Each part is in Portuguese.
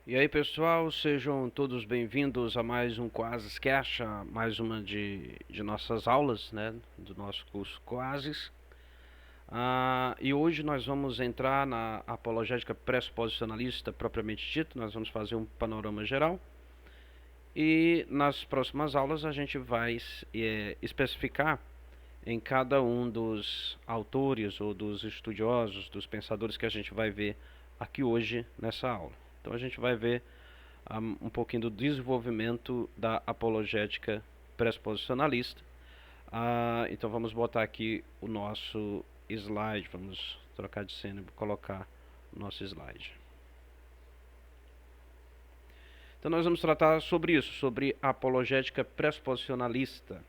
E aí, pessoal, sejam todos bem-vindos a mais um Quasescast, a mais uma de nossas aulas, né, do nosso curso Quases. E hoje nós vamos entrar na apologética pressuposicionalista propriamente dito, nós vamos fazer um panorama geral. E nas próximas aulas a gente vai especificar em cada um dos autores ou dos estudiosos, dos pensadores que a gente vai ver aqui hoje nessa aula. Então a gente vai ver um pouquinho do desenvolvimento da apologética pressuposicionalista. Então vamos botar aqui o nosso slide, vamos trocar de cena e colocar o nosso slide. Então nós vamos tratar sobre isso, sobre a apologética pressuposicionalista.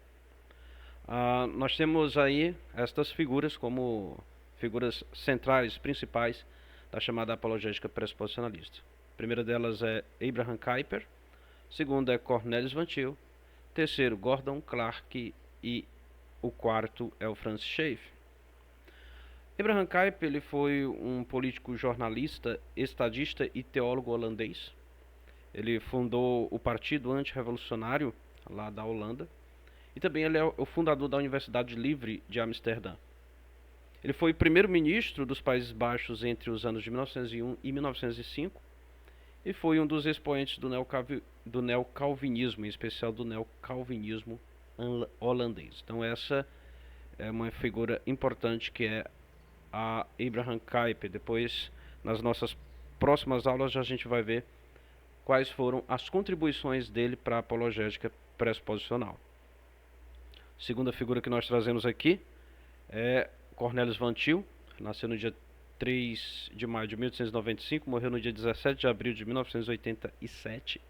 Nós temos aí estas figuras como figuras centrais, principais da chamada apologética pressuposicionalista. A primeira delas é Abraham Kuyper, segundo é Cornelius Van Til, terceiro Gordon Clark e o quarto é o Francis Schaeffer. Abraham Kuyper ele foi um político jornalista, estadista e teólogo holandês. Ele fundou o Partido Antirrevolucionário lá da Holanda e também ele é o fundador da Universidade Livre de Amsterdã. Ele foi primeiro-ministro dos Países Baixos entre os anos de 1901 e 1905 e foi um dos expoentes do neocalvinismo, em especial do neocalvinismo holandês. Então essa é uma figura importante que é a Abraham Kuyper. Depois, nas nossas próximas aulas, a gente vai ver quais foram as contribuições dele para a apologética pressuposicional. A segunda figura que nós trazemos aqui é Cornelius Van Til, nasceu no dia 3 de maio de 1895, morreu no dia 17 de abril de 1987.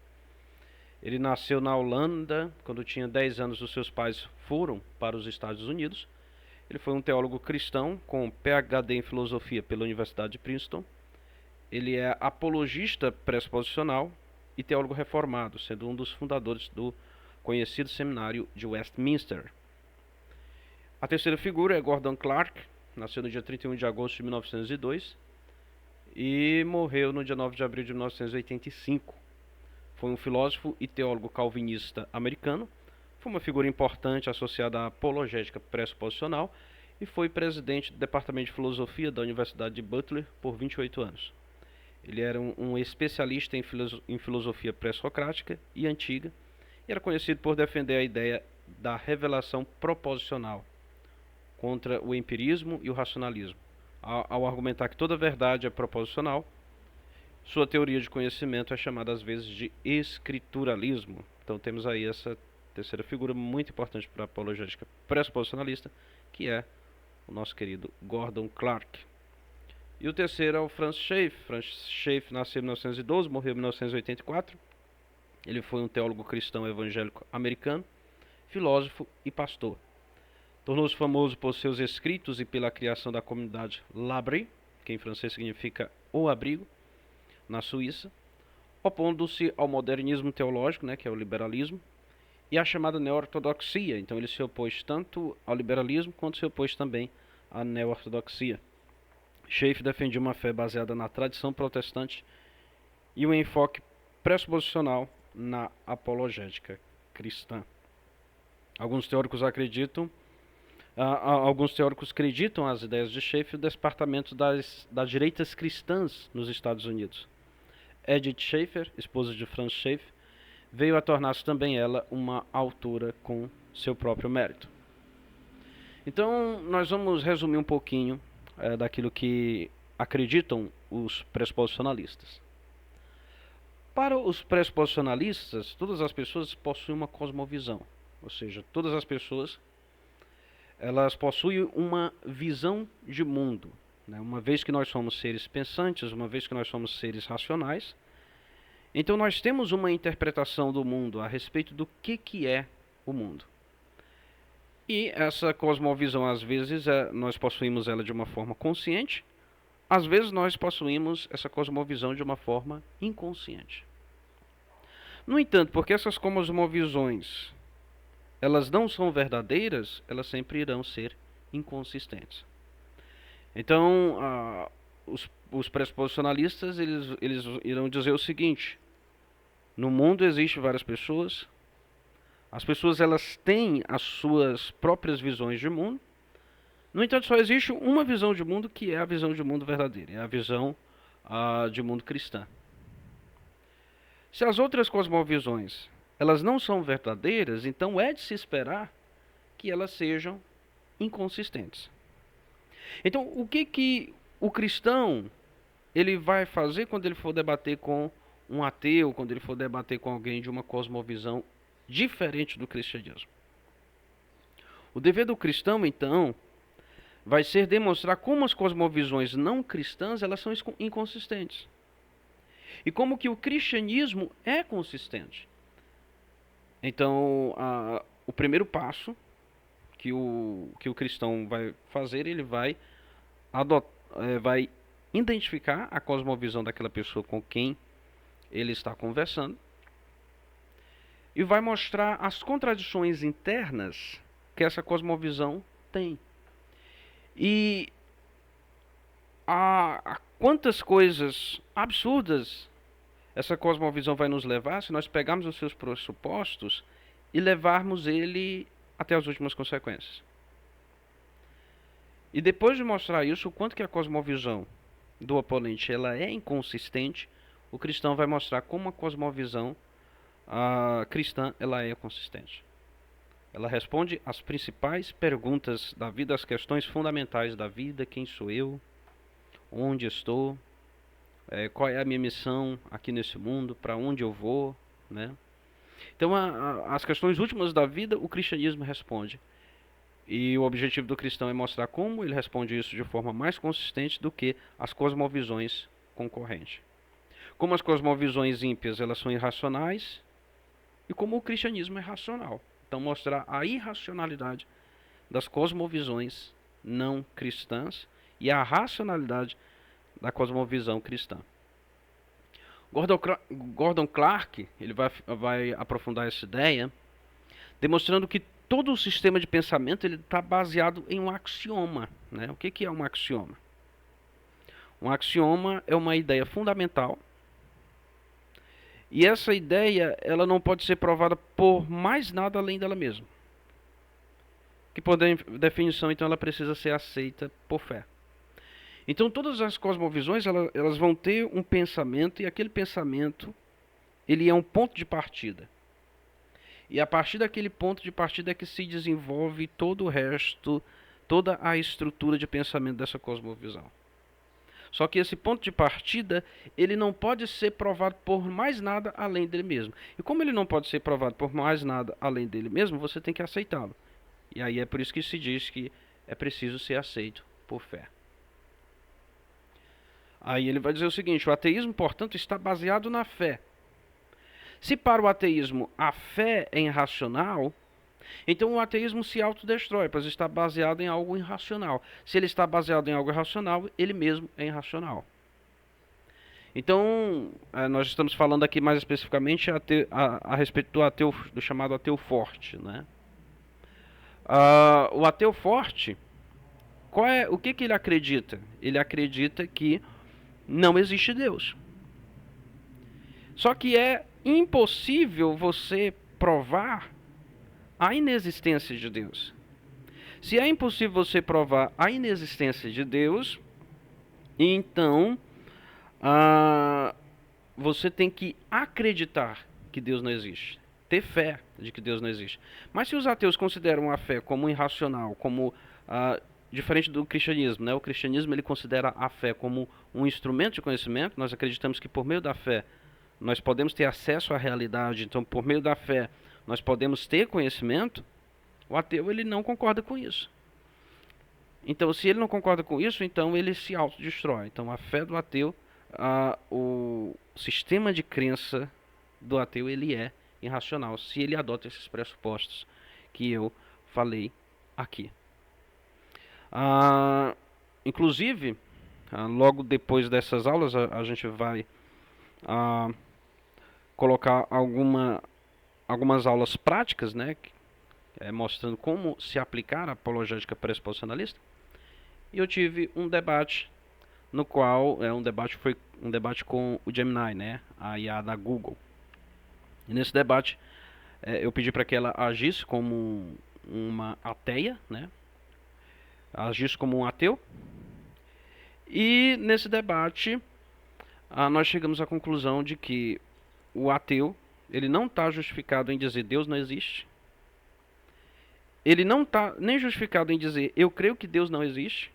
Ele nasceu na Holanda, quando tinha 10 anos os seus pais foram para os Estados Unidos. Ele foi um teólogo cristão com PhD em filosofia pela Universidade de Princeton. Ele é apologista pressuposicional e teólogo reformado, sendo um dos fundadores do conhecido seminário de Westminster. A terceira figura é Gordon Clark, nasceu no dia 31 de agosto de 1902 e morreu no dia 9 de abril de 1985. Foi um filósofo e teólogo calvinista americano, foi uma figura importante associada à apologética pressuposicional e foi presidente do Departamento de Filosofia da Universidade de Butler por 28 anos. Ele era um especialista em filosofia pré-socrática e antiga e era conhecido por defender a ideia da revelação proposicional contra o empirismo e o racionalismo. Ao argumentar que toda verdade é proposicional, sua teoria de conhecimento é chamada às vezes de escrituralismo. Então temos aí essa terceira figura muito importante para a apologética pressuposicionalista, que é o nosso querido Gordon Clark. E o terceiro é o Francis Schaeffer. Francis Schaeffer nasceu em 1912, morreu em 1984. Ele foi um teólogo cristão evangélico americano, filósofo e pastor. Tornou-se famoso por seus escritos e pela criação da comunidade L'Abri, que em francês significa o abrigo, na Suíça, opondo-se ao modernismo teológico, que é o liberalismo, e à chamada neo-ortodoxia. Então ele se opôs tanto ao liberalismo quanto se opôs também à neo-ortodoxia. Schaeffer defendia uma fé baseada na tradição protestante e um enfoque pressuposicional na apologética cristã. Alguns teóricos acreditam as ideias de Schaeffer do departamento das direitas cristãs nos Estados Unidos. Edith Schaeffer, esposa de Francis Schaeffer, veio a tornar-se também ela uma autora com seu próprio mérito. Então, nós vamos resumir um pouquinho daquilo que acreditam os pressuposicionalistas. Para os pressuposicionalistas, todas as pessoas possuem uma cosmovisão, ou seja, todas as pessoas elas possuem uma visão de mundo. Uma vez que nós somos seres pensantes, uma vez que nós somos seres racionais, então nós temos uma interpretação do mundo a respeito do que é o mundo. E essa cosmovisão, às vezes, nós possuímos ela de uma forma consciente, às vezes nós possuímos essa cosmovisão de uma forma inconsciente. No entanto, porque essas cosmovisões elas não são verdadeiras, elas sempre irão ser inconsistentes. Então, os pressuposicionalistas eles irão dizer o seguinte: no mundo existem várias pessoas, as pessoas elas têm as suas próprias visões de mundo. No entanto, só existe uma visão de mundo, que é a visão de mundo verdadeira, é a visão de mundo cristã. Se as outras cosmovisões elas não são verdadeiras, então é de se esperar que elas sejam inconsistentes. Então, o que o cristão ele vai fazer quando ele for debater com um ateu, quando ele for debater com alguém de uma cosmovisão diferente do cristianismo? O dever do cristão, então, vai ser demonstrar como as cosmovisões não cristãs elas são inconsistentes. E como que o cristianismo é consistente. Então, o primeiro passo que o cristão vai fazer, ele vai identificar a cosmovisão daquela pessoa com quem ele está conversando e vai mostrar as contradições internas que essa cosmovisão tem. E a quantas coisas absurdas essa cosmovisão vai nos levar se nós pegarmos os seus pressupostos e levarmos ele até as últimas consequências. E depois de mostrar isso, o quanto que a cosmovisão do oponente ela é inconsistente, o cristão vai mostrar como a cosmovisão cristã ela é consistente. Ela responde às principais perguntas da vida, as questões fundamentais da vida: quem sou eu? Onde estou? Qual é a minha missão aqui nesse mundo? Para onde eu vou? Né? Então, as questões últimas da vida, o cristianismo responde. E o objetivo do cristão é mostrar como ele responde isso de forma mais consistente do que as cosmovisões concorrentes. Como as cosmovisões ímpias elas são irracionais e como o cristianismo é racional. Então, mostrar a irracionalidade das cosmovisões não cristãs e a racionalidade da cosmovisão cristã. Gordon Clark ele vai aprofundar essa ideia, demonstrando que todo o sistema de pensamento está baseado em um axioma. Né? O que é um axioma? Um axioma é uma ideia fundamental, e essa ideia ela não pode ser provada por mais nada além dela mesma. Que por definição, então, ela precisa ser aceita por fé. Então, todas as cosmovisões elas vão ter um pensamento, e aquele pensamento ele é um ponto de partida. E a partir daquele ponto de partida é que se desenvolve todo o resto, toda a estrutura de pensamento dessa cosmovisão. Só que esse ponto de partida, ele não pode ser provado por mais nada além dele mesmo. E como ele não pode ser provado por mais nada além dele mesmo, você tem que aceitá-lo. E aí é por isso que se diz que é preciso ser aceito por fé. Aí ele vai dizer o seguinte: o ateísmo, portanto, está baseado na fé. Se para o ateísmo a fé é irracional, então o ateísmo se autodestrói, pois está baseado em algo irracional. Se ele está baseado em algo irracional, ele mesmo é irracional. Então, nós estamos falando aqui mais especificamente a respeito do ateu, do chamado ateu forte. Né? O ateu forte, o que ele acredita? Ele acredita que não existe Deus. Só que é impossível você provar a inexistência de Deus. Se é impossível você provar a inexistência de Deus, então você tem que acreditar que Deus não existe, ter fé de que Deus não existe. Mas se os ateus consideram a fé como irracional, como diferente do cristianismo, né? O cristianismo ele considera a fé como um instrumento de conhecimento. Nós acreditamos que por meio da fé nós podemos ter acesso à realidade. Então, por meio da fé nós podemos ter conhecimento. O ateu ele não concorda com isso. Então, se ele não concorda com isso, então ele se autodestrói. Então, a fé do ateu, o sistema de crença do ateu, ele é irracional, se ele adota esses pressupostos que eu falei aqui. Inclusive, logo depois dessas aulas, a gente vai colocar algumas aulas práticas, né, mostrando como se aplicar a apologética pressuposicionalista. E eu tive um debate no qual foi um debate com o Gemini, né, a IA da Google. E nesse debate eu pedi para que ela agisse como uma ateia, né, agisse como um ateu. E nesse debate nós chegamos à conclusão de que o ateu, ele não está justificado em dizer Deus não existe. Ele não está nem justificado em dizer eu creio que Deus não existe.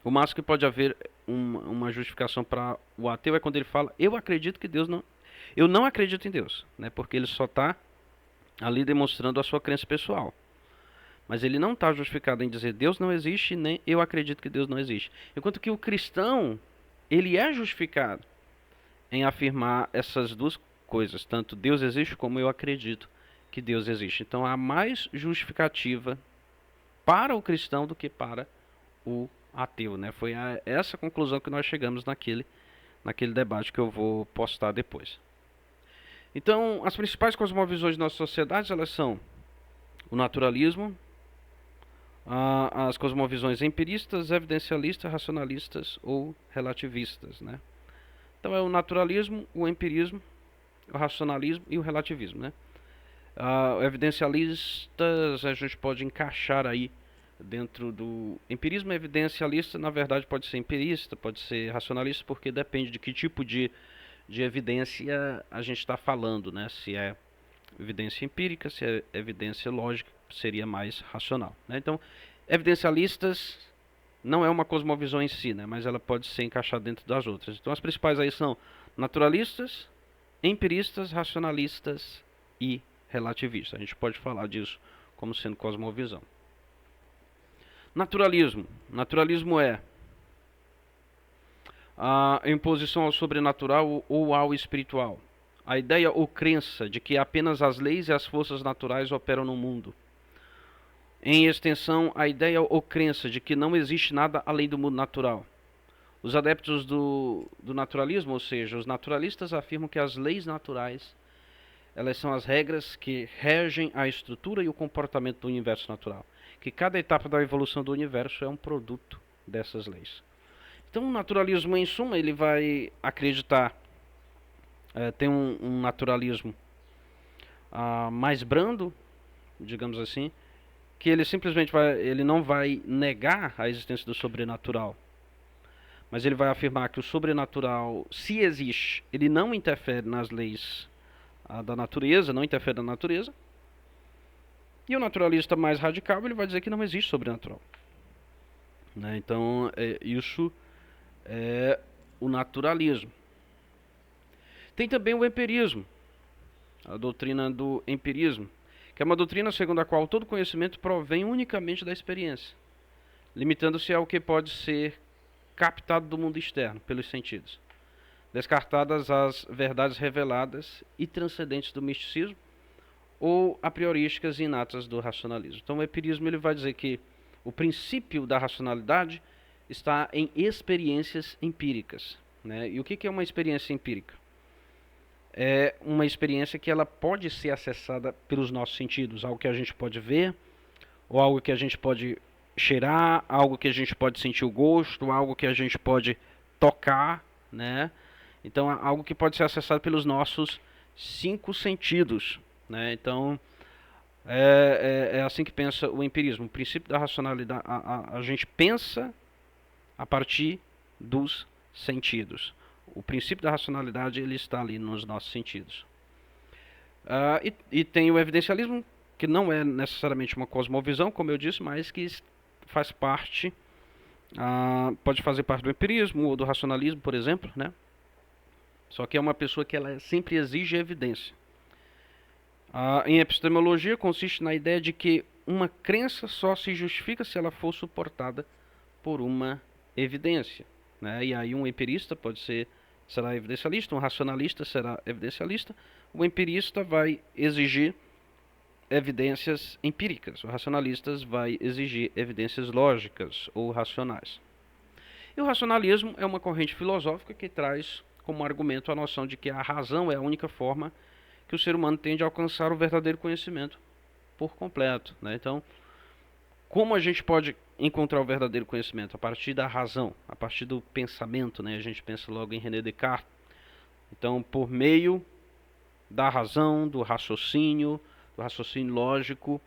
O máximo que pode haver uma justificação para o ateu é quando ele fala eu acredito que Deus não... Eu não acredito em Deus, né? Porque ele só está ali demonstrando a sua crença pessoal. Mas ele não está justificado em dizer Deus não existe, nem eu acredito que Deus não existe. Enquanto que o cristão, ele é justificado em afirmar essas duas coisas, tanto Deus existe como eu acredito que Deus existe. Então há mais justificativa para o cristão do que para o ateu, né? Foi essa conclusão que nós chegamos naquele debate que eu vou postar depois. Então, as principais cosmovisões de nossas sociedades, elas são o naturalismo, as cosmovisões empiristas, evidencialistas, racionalistas ou relativistas, né? Então é o naturalismo, o empirismo, o racionalismo e o relativismo, né? Evidencialistas a gente pode encaixar aí dentro do empirismo. Evidencialista, na verdade, pode ser empirista, pode ser racionalista, porque depende de que tipo de evidência a gente está falando, né? Se é evidência empírica, se é evidência lógica, seria mais racional, né? Então, evidencialistas não é uma cosmovisão em si, né? Mas ela pode ser encaixada dentro das outras. Então, as principais aí são naturalistas, empiristas, racionalistas e relativistas. A gente pode falar disso como sendo cosmovisão. Naturalismo. Naturalismo é a imposição ao sobrenatural ou ao espiritual. A ideia ou crença de que apenas as leis e as forças naturais operam no mundo. Em extensão, a ideia ou crença de que não existe nada além do mundo natural. Os adeptos do naturalismo, ou seja, os naturalistas, afirmam que as leis naturais, elas são as regras que regem a estrutura e o comportamento do universo natural. Que cada etapa da evolução do universo é um produto dessas leis. Então, o naturalismo, em suma, ele vai acreditar, tem um naturalismo mais brando, digamos assim, que ele simplesmente ele não vai negar a existência do sobrenatural, mas ele vai afirmar que o sobrenatural, se existe, ele não interfere nas leis da natureza, não interfere na natureza. E o naturalista mais radical, ele vai dizer que não existe sobrenatural, né? Então, isso é o naturalismo. Tem também o empirismo, a doutrina do empirismo, que é uma doutrina segundo a qual todo conhecimento provém unicamente da experiência, limitando-se ao que pode ser captado do mundo externo, pelos sentidos, descartadas as verdades reveladas e transcendentes do misticismo ou a priorísticas inatas do racionalismo. Então o empirismo ele vai dizer que o princípio da racionalidade está em experiências empíricas, né? E o que é uma experiência empírica? É uma experiência que ela pode ser acessada pelos nossos sentidos, algo que a gente pode ver, ou algo que a gente pode cheirar, algo que a gente pode sentir o gosto, algo que a gente pode tocar, né? Então, algo que pode ser acessado pelos nossos 5 sentidos, né? Então, é assim que pensa o empirismo. O princípio da racionalidade, a gente pensa a partir dos sentidos. O princípio da racionalidade ele está ali nos nossos sentidos. E tem o evidencialismo, que não é necessariamente uma cosmovisão, como eu disse, mas que faz parte, pode fazer parte do empirismo ou do racionalismo, por exemplo, né? Só que é uma pessoa que ela sempre exige evidência. Em epistemologia consiste na ideia de que uma crença só se justifica se ela for suportada por uma evidência, né? E aí um empirista será evidencialista, um racionalista será evidencialista, o empirista vai exigir evidências empíricas, o racionalista vai exigir evidências lógicas ou racionais. E o racionalismo é uma corrente filosófica que traz como argumento a noção de que a razão é a única forma que o ser humano tende a alcançar o verdadeiro conhecimento por completo, né? Então, como a gente pode encontrar o verdadeiro conhecimento? A partir da razão, a partir do pensamento, né? A gente pensa logo em René Descartes. Então, por meio da razão, do raciocínio lógico,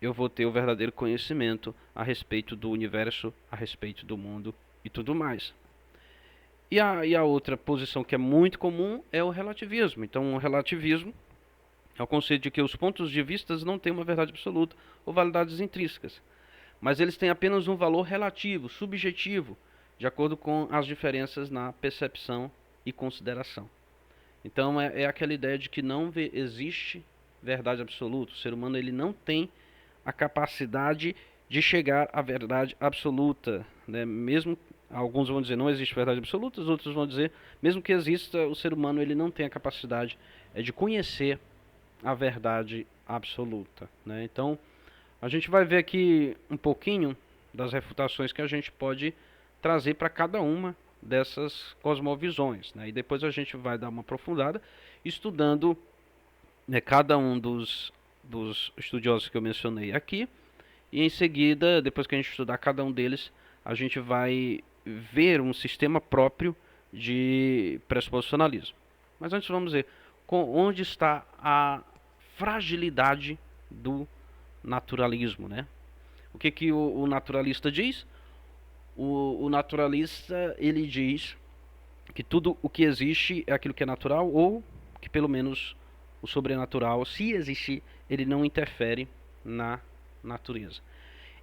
eu vou ter o verdadeiro conhecimento a respeito do universo, a respeito do mundo e tudo mais. E a outra posição que é muito comum é o relativismo. Então, o relativismo é o conceito de que os pontos de vista não têm uma verdade absoluta ou validades intrínsecas, mas eles têm apenas um valor relativo, subjetivo, de acordo com as diferenças na percepção e consideração. Então é aquela ideia de que não existe verdade absoluta. O ser humano ele não tem a capacidade de chegar à verdade absoluta, né? Mesmo alguns vão dizer não existe verdade absoluta, os outros vão dizer mesmo que exista, o ser humano ele não tem a capacidade de conhecer a verdade absoluta, né? Então a gente vai ver aqui um pouquinho das refutações que a gente pode trazer para cada uma dessas cosmovisões, né? E depois a gente vai dar uma aprofundada estudando, né, cada um dos estudiosos que eu mencionei aqui, e em seguida, depois que a gente estudar cada um deles, a gente vai ver um sistema próprio de pressuposicionalismo. Mas antes vamos ver onde está a fragilidade do naturalismo, né? O que o naturalista diz? O naturalista ele diz que tudo o que existe é aquilo que é natural, ou que pelo menos o sobrenatural, se existir, ele não interfere na natureza.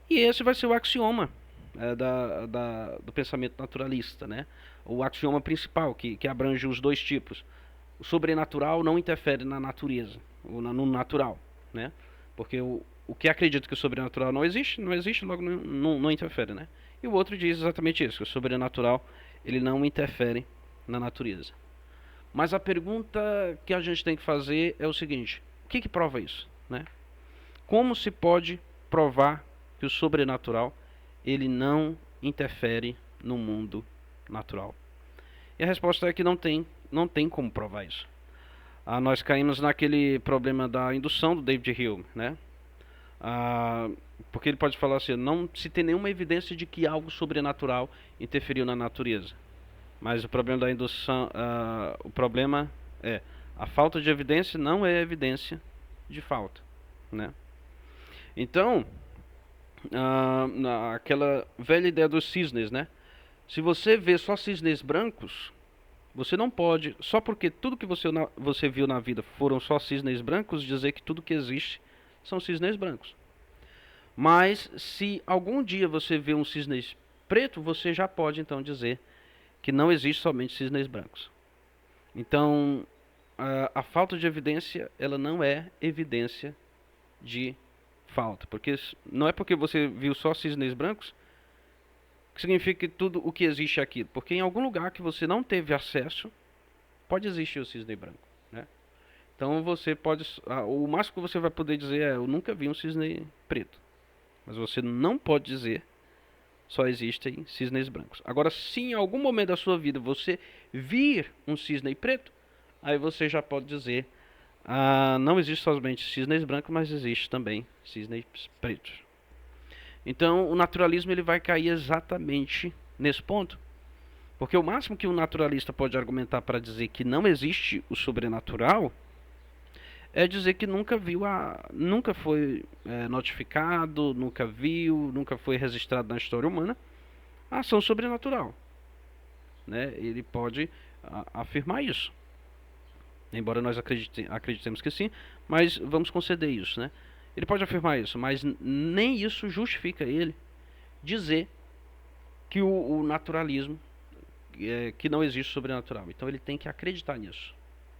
E esse vai ser o axioma do pensamento naturalista, né? O axioma principal, que abrange os dois tipos. O sobrenatural não interfere na natureza, ou no natural, né? Porque o que acredita que o sobrenatural não existe, logo não interfere, né? E o outro diz exatamente isso, que o sobrenatural ele não interfere na natureza. Mas a pergunta que a gente tem que fazer é o seguinte: o que prova isso, né? Como se pode provar que o sobrenatural ele não interfere no mundo natural? E a resposta é que não tem como provar isso. Nós caímos naquele problema da indução do David Hume, né? Porque ele pode falar assim, não se tem nenhuma evidência de que algo sobrenatural interferiu na natureza. Mas o problema da indução, o problema é a falta de evidência não é evidência de falta, né? Então, aquela velha ideia dos cisnes, né? Se você vê só cisnes brancos, você não pode, só porque tudo que você viu na vida foram só cisnes brancos, dizer que tudo que existe são cisnes brancos. Mas se algum dia você vê um cisne preto, você já pode então dizer que não existe somente cisnes brancos. Então, a falta de evidência, ela não é evidência de falta. Porque não é porque você viu só cisnes brancos que significa que tudo o que existe é aquilo. Porque em algum lugar que você não teve acesso, pode existir o cisne branco, né? Então você pode, o máximo que você vai poder dizer é, eu nunca vi um cisne preto. Mas você não pode dizer, só existem cisnes brancos. Agora, se em algum momento da sua vida você vir um cisne preto, aí você já pode dizer, não existe somente cisnes brancos, mas existe também cisnes pretos. Então, o naturalismo ele vai cair exatamente nesse ponto. Porque o máximo que um naturalista pode argumentar para dizer que não existe o sobrenatural é dizer que nunca foi notificado, nunca viu, nunca foi registrado na história humana a ação sobrenatural, né? Ele pode afirmar isso, embora nós acreditemos que sim, mas vamos conceder isso, né? Ele pode afirmar isso, mas nem isso justifica ele dizer que o naturalismo, que não existe sobrenatural. Então ele tem que acreditar nisso.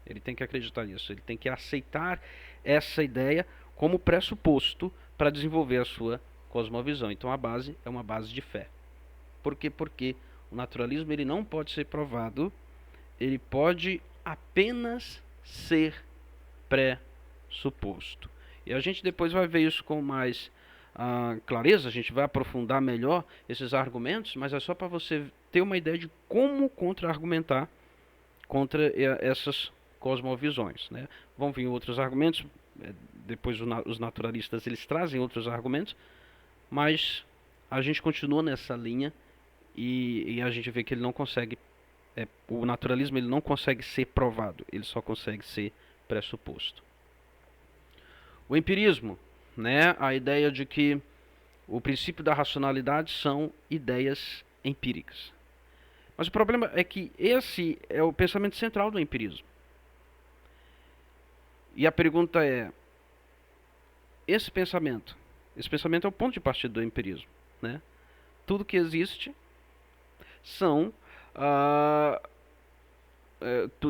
Ele tem que aceitar essa ideia como pressuposto para desenvolver a sua cosmovisão. Então a base é uma base de fé. Por quê? Porque o naturalismo ele não pode ser provado, ele pode apenas ser pressuposto. E a gente depois vai ver isso com mais clareza, a gente vai aprofundar melhor esses argumentos, mas é só para você ter uma ideia de como contra-argumentar contra essas cosmovisões, né? Vão vir outros argumentos, depois os naturalistas eles trazem outros argumentos, mas a gente continua nessa linha e a gente vê que ele não consegue, o naturalismo ele não consegue ser provado, ele só consegue ser pressuposto. O empirismo, né, a ideia de que o princípio da racionalidade são ideias empíricas. Mas o problema é que esse é o pensamento central do empirismo. E a pergunta é, esse pensamento é o ponto de partida do empirismo, né? Tudo que existe são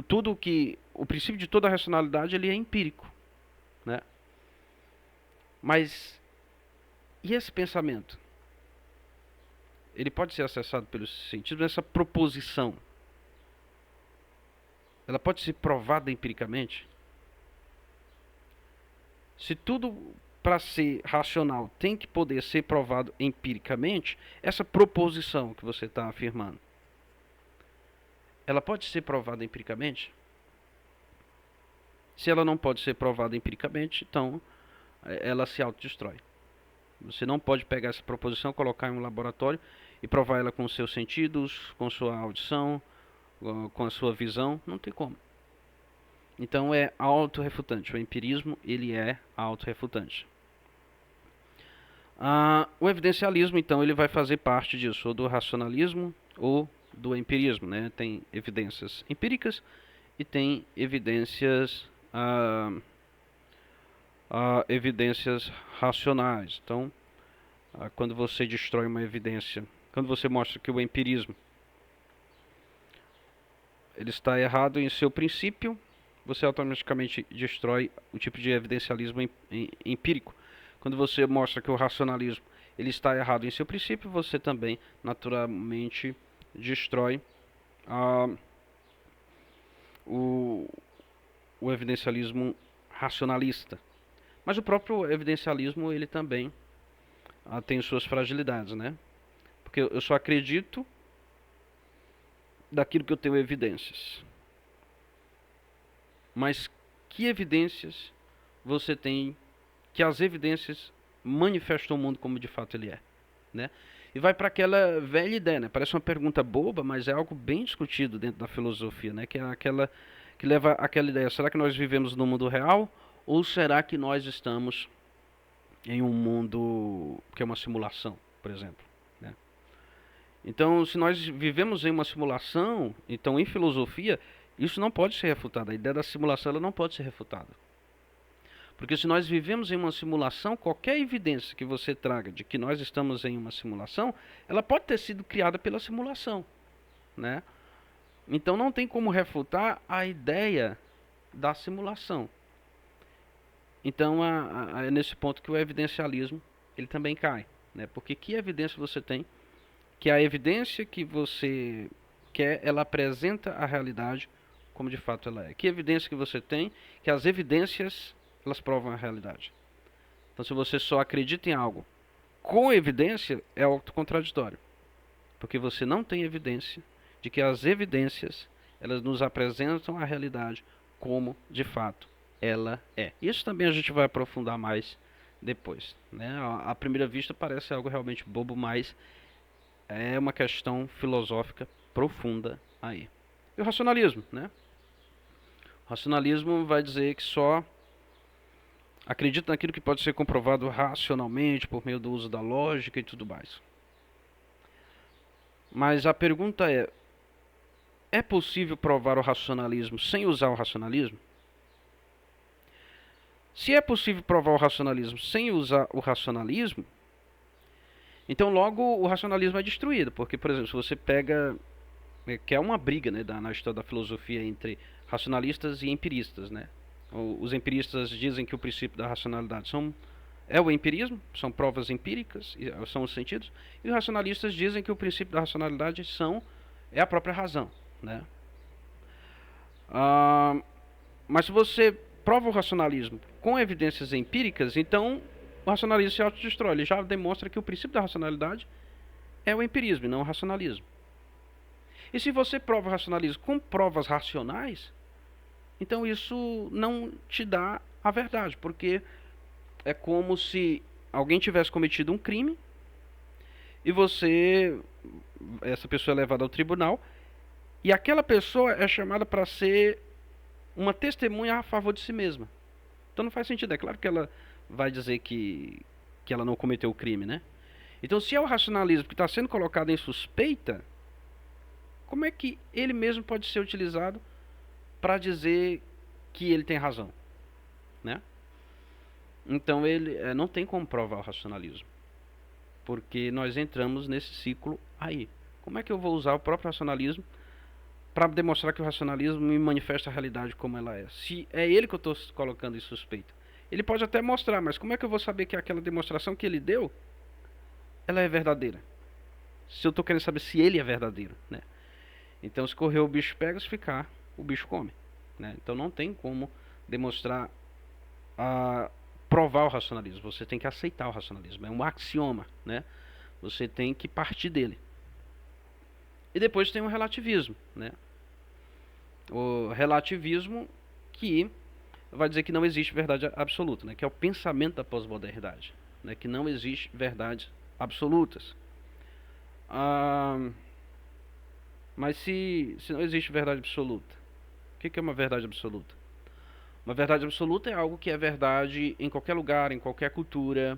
tudo que o princípio de toda a racionalidade ele é empírico, né? Mas e esse pensamento? Ele pode ser acessado pelos sentidos. Essa proposição, ela pode ser provada empiricamente? Se tudo para ser racional tem que poder ser provado empiricamente, essa proposição que você está afirmando, ela pode ser provada empiricamente? Se ela não pode ser provada empiricamente, então ela se autodestrói. Você não pode pegar essa proposição, colocar em um laboratório e provar ela com os seus sentidos, com sua audição, com a sua visão. Não tem como. Então é autorrefutante. O empirismo ele é autorrefutante. O evidencialismo, então, ele vai fazer parte disso, ou do racionalismo ou do empirismo, né? Tem evidências empíricas e tem evidências evidências racionais. Então, quando você destrói uma evidência, quando você mostra que o empirismo ele está errado em seu princípio, você automaticamente destrói o tipo de evidencialismo empírico. Quando você mostra que o racionalismo ele está errado em seu princípio, você também naturalmente destrói o evidencialismo racionalista. Mas o próprio evidencialismo ele também tem suas fragilidades, né? Porque eu só acredito daquilo que eu tenho evidências. Mas que evidências você tem que as evidências manifestam o mundo como de fato ele é, né? E vai para aquela velha ideia, né? Parece uma pergunta boba, mas é algo bem discutido dentro da filosofia, né? Que é aquela que leva àquela ideia: será que nós vivemos no mundo real ou será que nós estamos em um mundo que é uma simulação, por exemplo, né? Então, se nós vivemos em uma simulação, então em filosofia isso não pode ser refutado. A ideia da simulação ela não pode ser refutada. Porque se nós vivemos em uma simulação, qualquer evidência que você traga de que nós estamos em uma simulação, ela pode ter sido criada pela simulação, né? Então não tem como refutar a ideia da simulação. Então é nesse ponto que o evidencialismo ele também cai, né? Porque que evidência você tem? Que a evidência que você quer, ela apresenta a realidade como de fato ela é. Que evidência que você tem? Que as evidências elas provam a realidade. Então, se você só acredita em algo com evidência, é autocontradistório. Porque você não tem evidência de que as evidências elas nos apresentam a realidade como de fato ela é. Isso também a gente vai aprofundar mais depois, né? À primeira vista parece algo realmente bobo, mas é uma questão filosófica profunda aí. E o racionalismo, né? O racionalismo vai dizer que só acredita naquilo que pode ser comprovado racionalmente por meio do uso da lógica e tudo mais. Mas a pergunta é possível provar o racionalismo sem usar o racionalismo? Se é possível provar o racionalismo sem usar o racionalismo, então logo o racionalismo é destruído. Porque, por exemplo, se você pega, que é uma briga, né, na história da filosofia entre racionalistas e empiristas, né? Os empiristas dizem que o princípio da racionalidade é o empirismo, são provas empíricas, são os sentidos, e os racionalistas dizem que o princípio da racionalidade é a própria razão, né? Mas se você prova o racionalismo com evidências empíricas, então o racionalismo se autodestrói. Ele já demonstra que o princípio da racionalidade é o empirismo e não o racionalismo. E se você prova o racionalismo com provas racionais, então isso não te dá a verdade, porque é como se alguém tivesse cometido um crime e essa pessoa é levada ao tribunal, e aquela pessoa é chamada para ser uma testemunha a favor de si mesma. Então não faz sentido. É claro que ela vai dizer que ela não cometeu o crime, né? Então, se é o racionalismo que está sendo colocado em suspeita, como é que ele mesmo pode ser utilizado para dizer que ele tem razão, né? Então, ele não tem como provar o racionalismo, porque nós entramos nesse ciclo aí. Como é que eu vou usar o próprio racionalismo para demonstrar que o racionalismo me manifesta a realidade como ela é? Se é ele que eu estou colocando em suspeita. Ele pode até mostrar, mas como é que eu vou saber que aquela demonstração que ele deu, ela é verdadeira? Se eu estou querendo saber se ele é verdadeiro, né? Então, se correr o bicho pega, se ficar, o bicho come, né? Então, não tem como demonstrar, provar o racionalismo. Você tem que aceitar o racionalismo. É um axioma, né? Você tem que partir dele. E depois tem o relativismo, né? O relativismo que vai dizer que não existe verdade absoluta, né? Que é o pensamento da pós-modernidade, né? Que não existe verdades absolutas. Mas se não existe verdade absoluta, o que é uma verdade absoluta? Uma verdade absoluta é algo que é verdade em qualquer lugar, em qualquer cultura,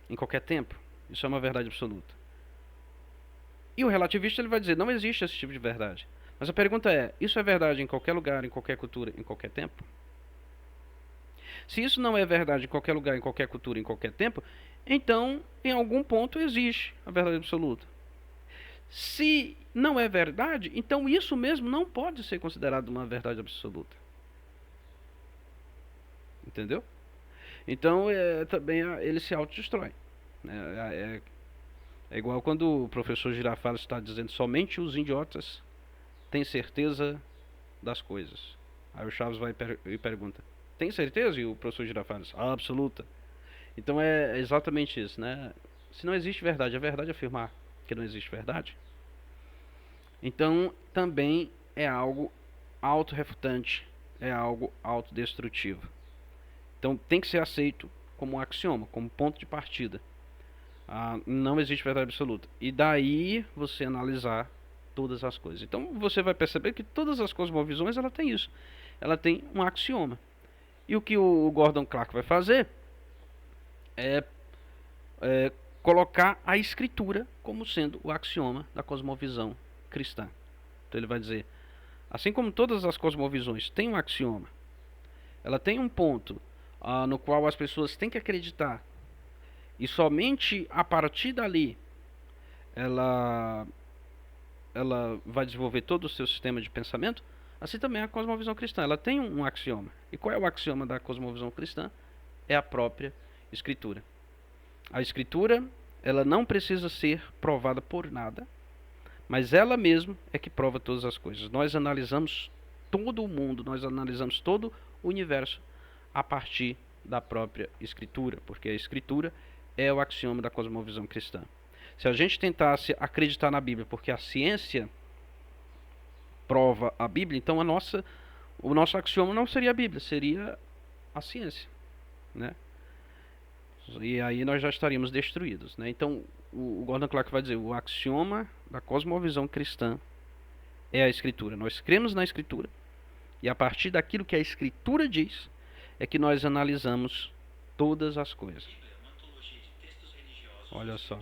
em qualquer tempo. Isso é uma verdade absoluta. E o relativista ele vai dizer, não existe esse tipo de verdade. Mas a pergunta é, isso é verdade em qualquer lugar, em qualquer cultura, em qualquer tempo? Se isso não é verdade em qualquer lugar, em qualquer cultura, em qualquer tempo, então, em algum ponto existe a verdade absoluta. Se não é verdade, então isso mesmo não pode ser considerado uma verdade absoluta. Entendeu? Então, também ele se autodestrói. É igual quando o professor Girafales está dizendo somente os idiotas têm certeza das coisas. Aí o Chaves vai e pergunta, tem certeza? E o professor Girafales, absoluta. Então é exatamente isso, né? Se não existe verdade, é verdade afirmar que não existe verdade? Então também é algo autorrefutante, é algo autodestrutivo. Então tem que ser aceito como um axioma, como ponto de partida. Não existe verdade absoluta. E daí você analisar todas as coisas. Então você vai perceber que todas as cosmovisões ela tem isso. Ela tem um axioma. E o que o Gordon Clark vai fazer é colocar a escritura como sendo o axioma da cosmovisão cristã. Então ele vai dizer, assim como todas as cosmovisões têm um axioma, ela tem um ponto no qual as pessoas têm que acreditar, e somente a partir dali ela vai desenvolver todo o seu sistema de pensamento. Assim também a cosmovisão cristã, ela tem um axioma. E qual é o axioma da cosmovisão cristã? É a própria escritura. A escritura, ela não precisa ser provada por nada, mas ela mesma é que prova todas as coisas. Nós analisamos todo o mundo, nós analisamos todo o universo a partir da própria escritura, porque a escritura é o axioma da cosmovisão cristã. Se a gente tentasse acreditar na Bíblia porque a ciência prova a Bíblia, então o nosso axioma não seria a Bíblia, seria a ciência, né? E aí nós já estaríamos destruídos, né? Então o Gordon Clark vai dizer, o axioma da cosmovisão cristã é a escritura. Nós cremos na escritura e a partir daquilo que a escritura diz é que nós analisamos todas as coisas. Olha só.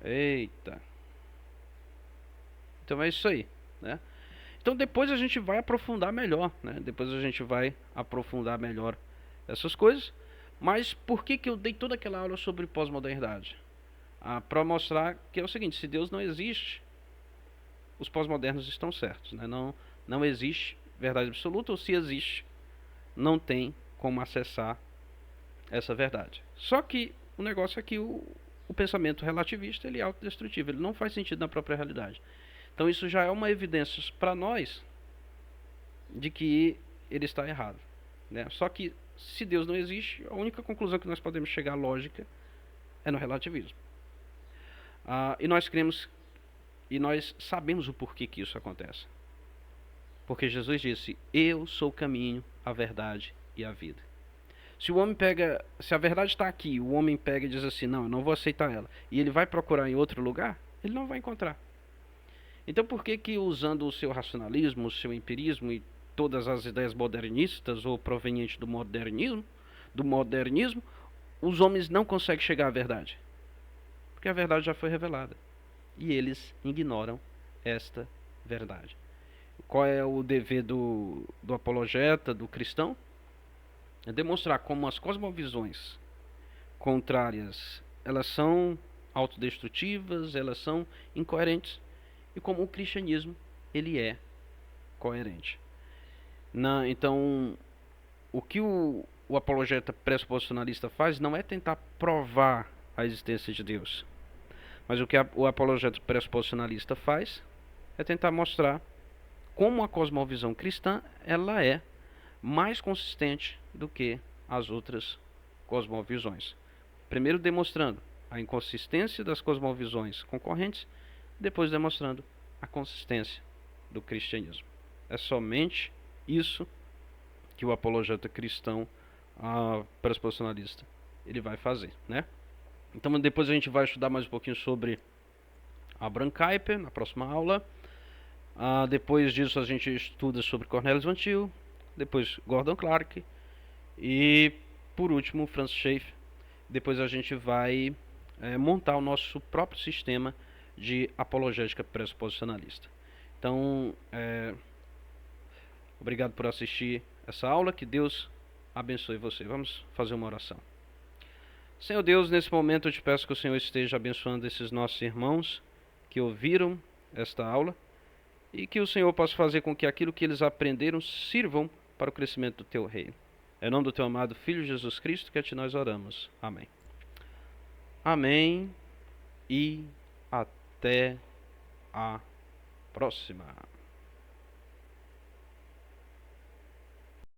Eita. Então é isso aí, né? Então depois a gente vai aprofundar melhor, né? Depois a gente vai aprofundar melhor essas coisas. Mas por que eu dei toda aquela aula sobre pós-modernidade? Para mostrar que é o seguinte, se Deus não existe, os pós-modernos estão certos, né? Não existe verdade absoluta, ou se existe, não tem como acessar essa verdade. Só que o negócio é que o pensamento relativista ele é autodestrutivo, ele não faz sentido na própria realidade. Então isso já é uma evidência para nós de que ele está errado, né? Só que se Deus não existe, a única conclusão que nós podemos chegar lógica é no relativismo. E nós cremos e nós sabemos o porquê que isso acontece. Porque Jesus disse, eu sou o caminho, a verdade e a vida. Se o homem pega, se a verdade está aqui, o homem pega e diz assim, não, eu não vou aceitar ela, e ele vai procurar em outro lugar, ele não vai encontrar. Então por que que usando o seu racionalismo, o seu empirismo e todas as ideias modernistas ou provenientes do modernismo, os homens não conseguem chegar à verdade? Porque a verdade já foi revelada. E eles ignoram esta verdade. Qual é o dever do apologeta, do cristão? É demonstrar como as cosmovisões contrárias, elas são autodestrutivas, elas são incoerentes, e como o cristianismo, ele é coerente. Então, o que o apologeta pressuposicionalista faz não é tentar provar a existência de Deus, mas o que o apologeta pressuposicionalista faz é tentar mostrar como a cosmovisão cristã ela é mais consistente do que as outras cosmovisões. Primeiro demonstrando a inconsistência das cosmovisões concorrentes, depois demonstrando a consistência do cristianismo. É somente isso que o apologeta cristão pressuposicionalista ele vai fazer, né? Então depois a gente vai estudar mais um pouquinho sobre Abraham Kuyper na próxima aula. Depois disso a gente estuda sobre Cornelius Van Til, depois Gordon Clark e por último Francis Schaeffer. Depois a gente vai montar o nosso próprio sistema de apologética pressuposicionalista. Então, obrigado por assistir essa aula, que Deus abençoe você. Vamos fazer uma oração. Senhor Deus, nesse momento eu te peço que o Senhor esteja abençoando esses nossos irmãos que ouviram esta aula e que o Senhor possa fazer com que aquilo que eles aprenderam sirvam para o crescimento do teu reino. É em nome do teu amado Filho Jesus Cristo que a ti nós oramos. Amém. Amém e até a próxima.